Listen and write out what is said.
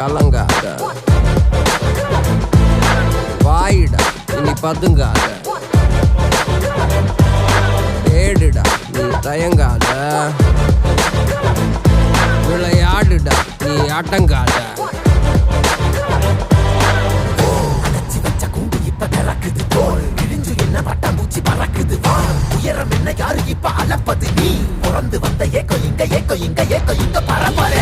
கலங்காத, வாயிடா இனி பதுங்காத, ஏடுடா நீ தயங்காத, விளையாடுடா நீ அடங்காத. உயரம் என்ன யாரு இப்ப அளப்பது நீ பிறந்து வந்த ஏக்கோ இங்க ஏக்கோ இங்க ஏக்கோ இங்க பரம்பரை